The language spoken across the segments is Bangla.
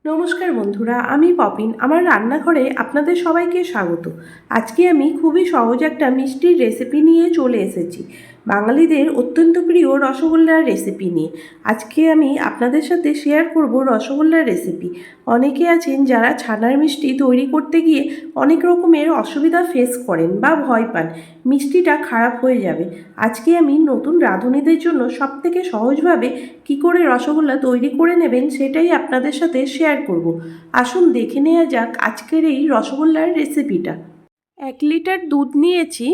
নমস্কার বন্ধুরা, আমি পপিন। আমার রান্নাঘরে আপনাদের সবাইকে স্বাগত। আজকে আমি খুবই সহজ একটা মিষ্টির রেসিপি নিয়ে চলে এসেছি, বাঙালিদের অত্যন্ত প্রিয় রসগোল্লার রেসিপি নিয়ে। আজকে আমি আপনাদের সাথে শেয়ার করব রসগোল্লার রেসিপি। অনেকে আছেন যারা ছানার মিষ্টি তৈরি করতে গিয়ে অনেক রকমের অসুবিধা ফেস করেন বা ভয় পান মিষ্টিটা খারাপ হয়ে যাবে। আজকে আমি নতুন রাঁধুনিদের জন্য সবথেকে সহজভাবে কি করে রসগোল্লা তৈরি করে নেবেন সেটাই আপনাদের সাথে শেয়ার করব। আসুন দেখে নেওয়া যাক আজকের এই রসগোল্লার রেসিপিটা। 1 লিটার দুধ নিয়েছি।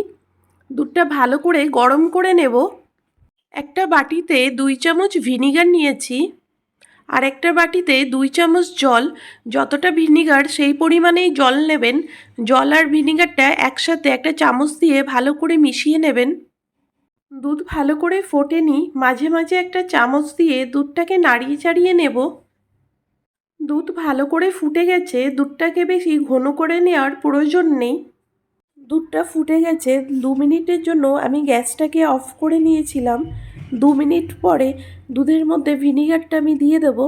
দুধটা ভালো করে গরম করে নেব। একটা বাটিতে 2 চামচ ভিনিগার নিয়েছি, আর একটা বাটিতে 2 চামচ জল। যতটা ভিনিগার সেই পরিমাণেই জল নেবেন। জল আর ভিনিগারটা একসাথে একটা চামচ দিয়ে ভালো করে মিশিয়ে নেবেন। দুধ ভালো করে ফোটেনি, মাঝে মাঝে একটা চামচ দিয়ে দুধটাকে নাড়িয়ে চাড়িয়ে নেব। দুধ ভালো করে ফুটে গেছে, দুধটাকে বেশি ঘন করে নেওয়ার প্রয়োজন নেই। দুধটা ফুটে গেছে, 2 মিনিটের জন্য আমি গ্যাসটাকে অফ করে নিয়েছিলাম। 2 মিনিট পরে দুধের মধ্যে ভিনিগারটা আমি দিয়ে দেব।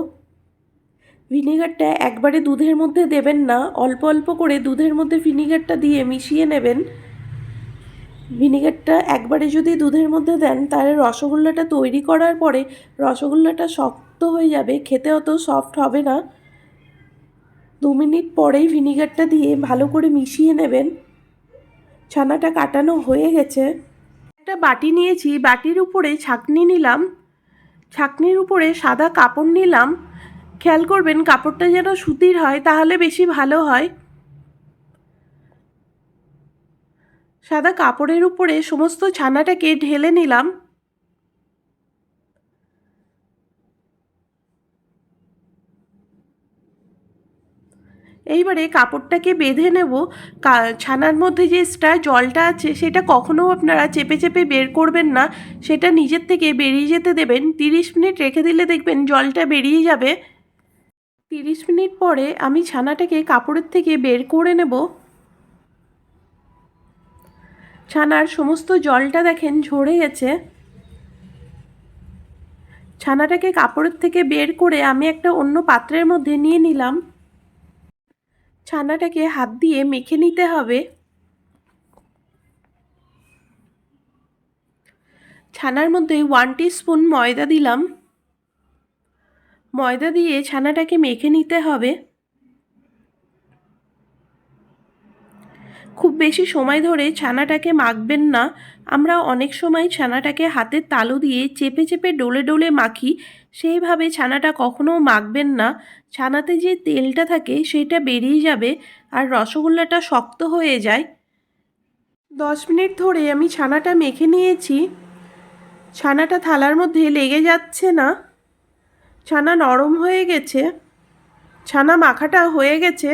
ভিনিগারটা একবারে দুধের মধ্যে দেবেন না, অল্প অল্প করে দুধের মধ্যে ভিনিগারটা দিয়ে মিশিয়ে নেবেন। ভিনিগারটা একবারে যদি দুধের মধ্যে দেন তাহলে রসগোল্লাটা তৈরি করার পরে রসগোল্লাটা শক্ত হয়ে যাবে, খেতে অত সফট হবে না। 2 মিনিট পরেই ভিনিগারটা দিয়ে ভালো করে মিশিয়ে নেবেন। ছানাটা কাটানো হয়ে গেছে। একটা বাটি নিয়েছি, বাটির উপরে ছাঁকনি নিলাম। ছাঁকনির উপরে সাদা কাপড় নিলাম। খেয়াল করবেন কাপড়টা যেন সুতির হয়, তাহলে বেশি ভালো হয়। সাদা কাপড়ের উপরে সমস্ত ছানাটাকে ঢেলে নিলাম। এইবারে কাপড়টাকে বেঁধে নেব। ছানার মধ্যে যে এক্সট্রা জলটা আছে সেটা কখনও আপনারা চেপে চেপে বের করবেন না, সেটা নিজের থেকে বেরিয়ে যেতে দেবেন। 30 মিনিট রেখে দিলে দেখবেন জলটা বেরিয়ে যাবে। 30 মিনিট পরে আমি ছানাটাকে কাপড়ের থেকে বের করে নেব। ছানার সমস্ত জলটা দেখেন ঝরে গেছে। ছানাটাকে কাপড়ের থেকে বের করে আমি একটা অন্য পাত্রের মধ্যে নিয়ে নিলাম। ছানাটাকে হাত দিয়ে মেখে নিতে হবে। ছানার মধ্যে 1 টিস্পুন ময়দা দিলাম। ময়দা দিয়ে ছানাটাকে মেখে নিতে হবে। খুব বেশি সময় ধরে ছানাটাকে মাখবেন না। আমরা অনেক সময় ছানাটাকে হাতের তালু দিয়ে চেপে চেপে ডলে ডলে মাখি, সেইভাবে ছানাটা কখনো মাখবেন না। ছানাতে যে তেলটা থাকে সেটা বেরিয়ে যাবে আর রসগোল্লাটা শক্ত হয়ে যায়। 10 মিনিট ধরে আমি ছানাটা মেখে নিয়েছি। ছানাটা থালার মধ্যে লেগে যাচ্ছে না। ছানা নরম হয়ে গেছে। ছানা মাখাটা হয়ে গেছে।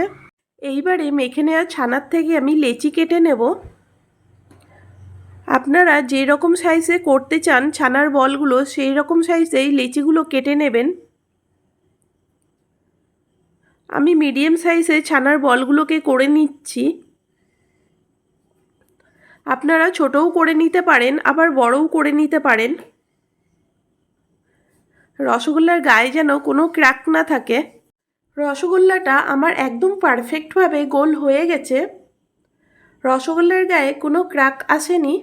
এইবারে মেখে নেওয়া ছানার থেকে আমি লেচি কেটে নেব। আপনারা যে রকম সাইজে করতে চান ছানার বলগুলো, সেই রকম সাইজেই লেচিগুলো কেটে নেবেন। আমি মিডিয়াম সাইজে ছানার বলগুলোকে করে নিচ্ছি। আপনারা ছোটও করে নিতে পারেন, আবার বড়ও করে নিতে পারেন। রসগোল্লার গায়ে যেন কোনো ক্র্যাক না থাকে। রসগোল্লাটা আমার একদম পারফেক্টভাবে গোল হয়ে গেছে। রসগোল্লার গায়ে কোনো ক্র্যাক আসেনি।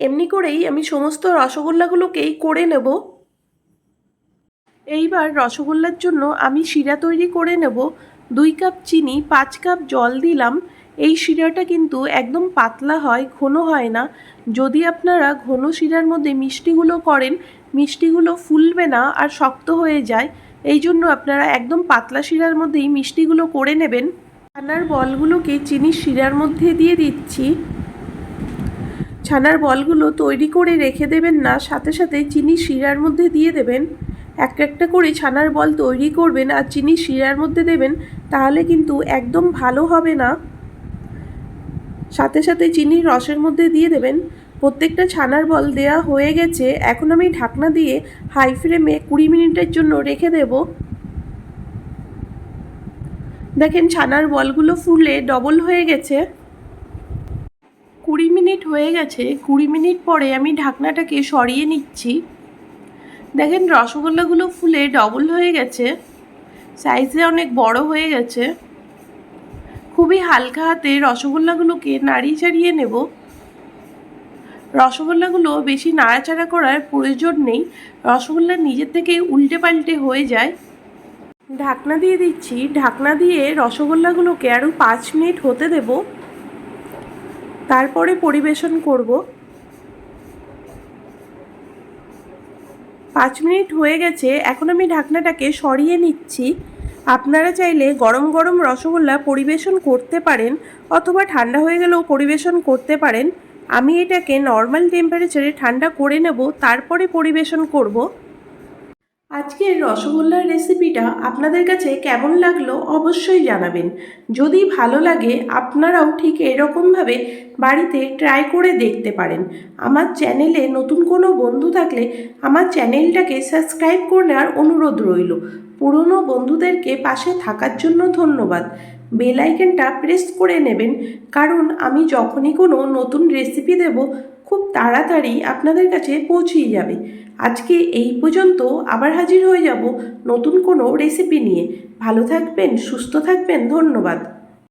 এমনি করেই আমি সমস্ত রসগোল্লাগুলোকেই করে নেব। এইবার রসগোল্লার জন্য আমি শিরা তৈরি করে নেব। 2 কাপ চিনি, 5 কাপ জল দিলাম। এই শিরাটা কিন্তু একদম পাতলা হয়, ঘন হয় না। যদি আপনারা ঘন শিরার মধ্যে মিষ্টিগুলো করেন, মিষ্টিগুলো ফুলবে না আর শক্ত হয়ে যায়। এই জন্য আপনারা একদম পাতলা শিরার মধ্যেই মিষ্টিগুলো করে নেবেন। ছানার বলগুলোকে চিনির শিরার মধ্যে দিয়ে দিচ্ছি। ছানার বলগুলো তৈরি করে রেখে দেবেন না, সাথে সাথে চিনির শিরার মধ্যে দিয়ে দেবেন। একটা করে ছানার বল তৈরি করবেন আর চিনির শিরার মধ্যে দেবেন, তাহলে কিন্তু একদম ভালো হবে না। সাথে সাথে চিনির রসের মধ্যে দিয়ে দেবেন। প্রত্যেকটা ছানার বল দেয়া হয়ে গেছে। এখন আমি ঢাকনা দিয়ে হাই ফ্লেমে 20 মিনিটের জন্য রেখে দেব। দেখেন ছানার বলগুলো ফুলে ডবল হয়ে গেছে। 20 মিনিট হয়ে গেছে। 20 মিনিট পরে আমি ঢাকনাটাকে সরিয়ে নিচ্ছি। দেখেন রসগোল্লাগুলো ফুলে ডবল হয়ে গেছে। সাইজে অনেক বড় হয়ে গেছে। খুবই হালকা হাতে রসগোল্লাগুলোকে নাড়িয়ে চাড়িয়ে নেব। রসগোল্লাগুলো বেশি নাড়াচাড়া করার প্রয়োজন নেই, রসগোল্লা নিজের থেকেই উল্টে পাল্টে হয়ে যায়। ঢাকনা দিয়ে দিচ্ছি। ঢাকনা দিয়ে রসগোল্লাগুলোকে আরও 5 মিনিট হতে দেব, তারপরে পরিবেশন করব। 5 মিনিট হয়ে গেছে, এখন আমি ঢাকনাটাকে সরিয়ে নিচ্ছি। আপনারা চাইলে গরম গরম রসগোল্লা পরিবেশন করতে পারেন অথবা ঠান্ডা হয়ে গেলেও পরিবেশন করতে পারেন। আমি এটাকে নর্মাল টেম্পারেচারে ঠান্ডা করে নেব, তারপরে পরিবেশন করব। আজকের রসগোল্লার রেসিপিটা আপনাদের কাছে কেমন লাগলো অবশ্যই জানাবেন। যদি ভালো লাগে আপনারাও ঠিক এরকমভাবে বাড়িতে ট্রাই করে দেখতে পারেন। আমার চ্যানেলে নতুন কোনো বন্ধু থাকলে আমার চ্যানেলটাকে সাবস্ক্রাইব করে নেওয়ার অনুরোধ রইল। পুরনো বন্ধুদেরকে পাশে থাকার জন্য ধন্যবাদ। বেল আইকনটা প্রেস করে নেবেন, কারণ আমি যখনই কোনো নতুন রেসিপি দেব খুব তাড়াতাড়ি আপনাদের কাছে পৌঁছিয়ে যাবে। আজকে এই পর্যন্ত, আবার হাজির হয়ে যাব নতুন কোনো রেসিপি নিয়ে। ভালো থাকবেন, সুস্থ থাকবেন, ধন্যবাদ।